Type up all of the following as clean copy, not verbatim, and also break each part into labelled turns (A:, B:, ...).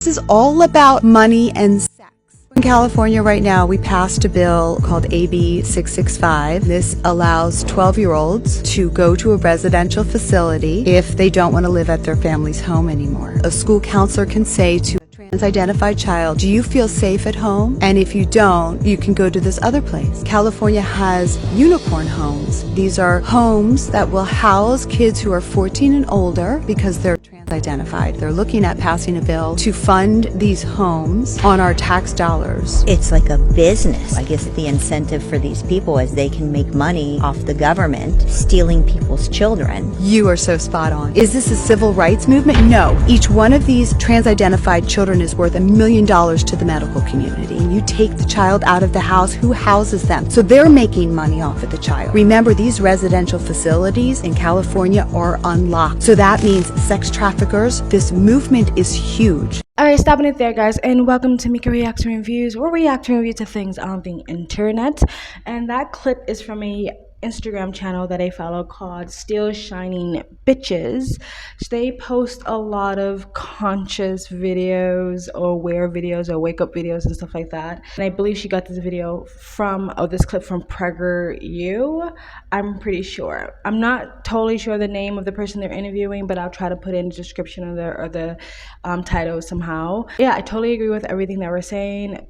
A: This is all about money and sex. In California right now, we passed a bill called AB 665. This allows 12-year-olds to go to a residential facility if they don't want to live at their family's home anymore. A school counselor can say to a trans-identified child, do you feel safe at home? And if you don't, you can go to this other place. California has unicorn homes. These are homes that will house kids who are 14 and older because they're identified. They're looking at passing a bill to fund these homes on our tax dollars.
B: It's like a business. I guess the incentive for these people is they can make money off the government stealing people's children.
A: You are so spot on. Is this a civil rights movement? No. Each one of these trans-identified children is worth $1 million to the medical community. And you take the child out of the house, who houses them? So they're making money off of the child. Remember, these residential facilities in California are unlocked. So that means sex traffickers. This movement is huge.
C: Alright, stopping it there, guys, and welcome to Mika Reacts and Reviews, where we react and review to things on the internet. And that clip is from a Instagram channel that I follow called Still Shining Bitches. So they post a lot of conscious videos or wear videos or wake up videos and stuff like that. And I believe she got this video from, this clip from PreggerU. I'm pretty sure. I'm not totally sure the name of the person they're interviewing, but I'll try to put in the description of the title somehow. Yeah, I totally agree with everything that we're saying.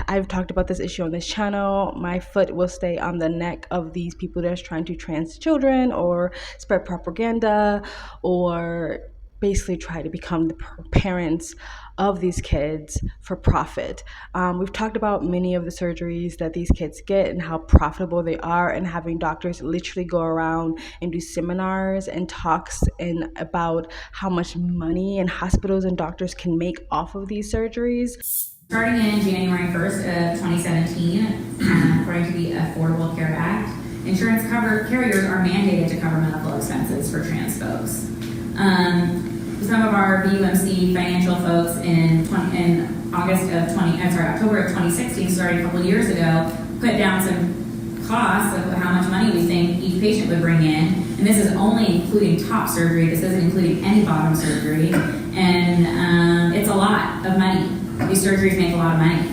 C: I've talked about this issue on this channel. My foot will stay on the neck of these people that are trying to trans children or spread propaganda or basically try to become the parents of these kids for profit. We've talked about many of the surgeries that these kids get and how profitable they are, and having doctors literally go around and do seminars and talks and about how much money and hospitals and doctors can make off of these surgeries.
D: Starting in January 1st of 2017, according to the Affordable Care Act, insurance carriers are mandated to cover medical expenses for trans folks. Some of our BUMC financial folks in October of 2016, starting a couple years ago, put down some costs of how much money we think each patient would bring in. And this is only including top surgery. This isn't including any bottom surgery. And it's a lot of money. These surgeries make a lot of money.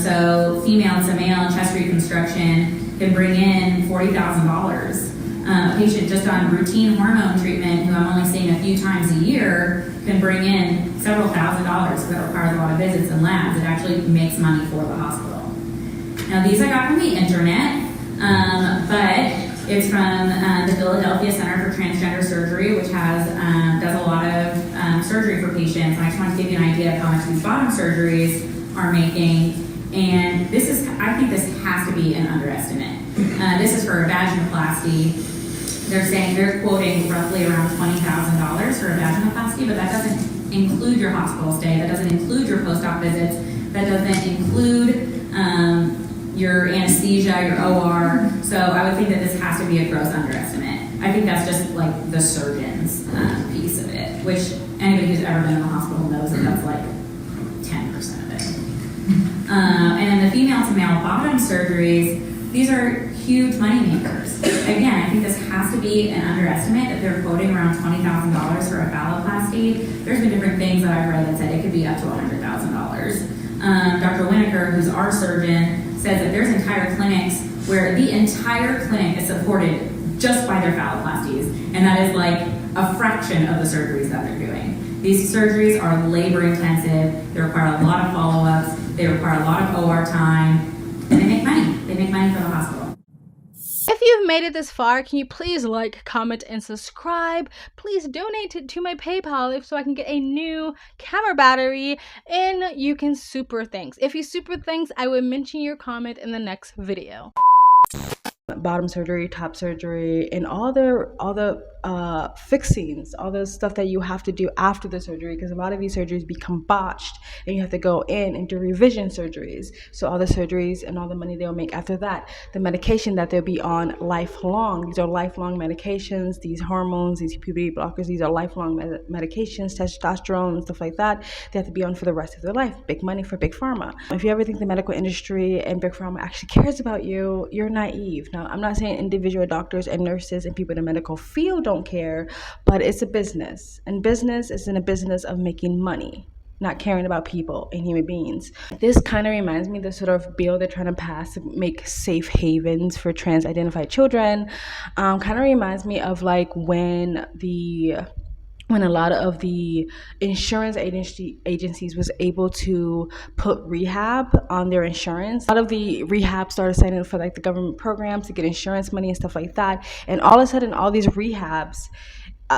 D: So female to male chest reconstruction can bring in $40,000. A patient just on routine hormone treatment, who I'm only seeing a few times a year, can bring in several $1,000s. So that requires a lot of visits and labs. It actually makes money for the hospital. Now these I got from the internet, but it's from the Philadelphia Center for Transgender Surgery, which does a lot of surgery for patients. And I just want to give you an idea of how much these bottom surgeries are making. And I think this has to be an underestimate. This is for a vaginoplasty. They're quoting roughly around $20,000 for a vaginoplasty, but that doesn't include your hospital stay. That doesn't include your post-op visits. That doesn't include your anesthesia, your OR. So I would think that this has to be a gross underestimate. I think that's just like the surgeon's piece of it, which anybody who's ever been in the hospital knows that that's like 10% of it. And then the female to male bottom surgeries, these are huge money makers. Again, I think this has to be an underestimate that they're quoting around $20,000 for a phalloplasty. There's been different things that I've read that said it could be up to $100,000. Dr. Winokur, who's our surgeon, says that there's entire clinics where the entire clinic is supported just by their phalloplasties, and that is like a fraction of the surgeries that they're doing. These surgeries are labor intensive, they require a lot of follow-ups, they require a lot of OR time, and they make money. They make money for the hospital.
C: If you've made it this far, can you please like, comment, and subscribe? Please donate to my PayPal so I can get a new camera battery, and you can super thanks. If you super thanks, I will mention your comment in the next video. Bottom surgery, top surgery, and all the fixings, all the stuff that you have to do after the surgery, because a lot of these surgeries become botched and you have to go in and do revision surgeries. So all the surgeries and all the money they'll make after that, the medication that they'll be on lifelong. These are lifelong medications, these hormones, these puberty blockers, these are lifelong medications, testosterone and stuff like that. They have to be on for the rest of their life. Big money for big pharma. If you ever think the medical industry and big pharma actually cares about you, you're naive. Now, I'm not saying individual doctors and nurses and people in the medical field don't care, but it's a business, and business is in a business of making money. not caring about people and human beings. This kind of reminds me of the sort of bill they're trying to pass to make safe havens for trans identified children. Kind of reminds me of like when a lot of the insurance agencies was able to put rehab on their insurance. A lot of the rehab started signing up for like the government programs to get insurance money and stuff like that. And all of a sudden, all these rehabs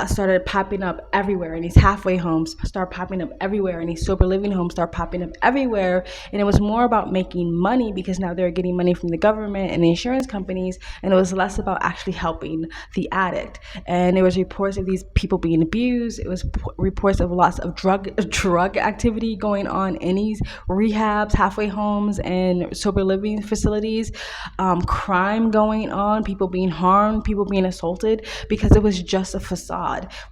C: started popping up everywhere, and these halfway homes start popping up everywhere, and these sober living homes start popping up everywhere. And it was more about making money because now they're getting money from the government and the insurance companies, and it was less about actually helping the addict. And there was reports of these people being abused. It was reports of lots of drug activity going on in these rehabs, halfway homes, and sober living facilities. Crime going on, people being harmed, people being assaulted, because it was just a facade.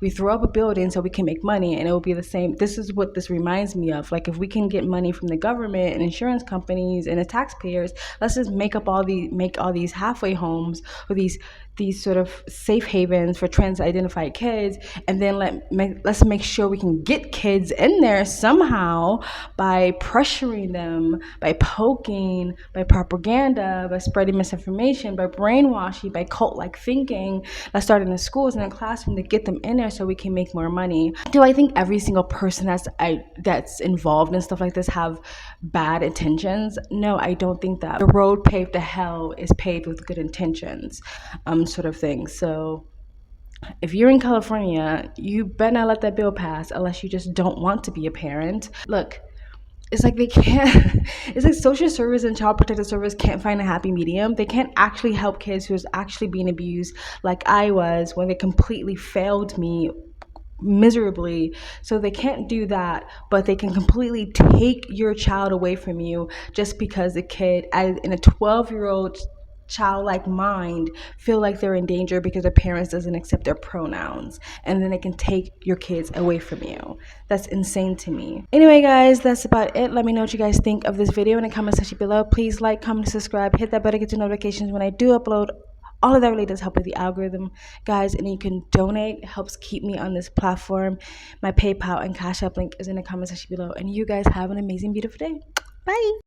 C: We throw up a building so we can make money, and it will be the same. This is what this reminds me of. Like, if we can get money from the government and insurance companies and the taxpayers, let's just make all these halfway homes or these sort of safe havens for trans identified kids, and then let's make sure we can get kids in there somehow by pressuring them, by poking, by propaganda, by spreading misinformation, by brainwashing, by cult-like thinking. Let's start in the schools and in the classroom to get them in there so we can make more money. Do I think every single person that's involved in stuff like this have bad intentions? No, I don't think that. The road paved to hell is paved with good intentions, sort of thing. So if you're in California, you better not let that bill pass unless you just don't want to be a parent. Look, it's like they can't, it's like social service and child protective service can't find a happy medium. They can't actually help kids who's actually being abused like I was when they completely failed me miserably. So they can't do that, but they can completely take your child away from you just because the kid in a 12-year-old childlike mind feel like they're in danger because their parents doesn't accept their pronouns, and then they can take your kids away from you. That's insane to me. Anyway, guys, that's about it. Let me know what you guys think of this video in the comment section below. Please like, comment, subscribe, hit that bell to get your notifications when I do upload. All of that really does help with the algorithm, guys. And you can donate. It helps keep me on this platform. My PayPal and Cash App link is in the comment section below. And you guys have an amazing, beautiful day. Bye.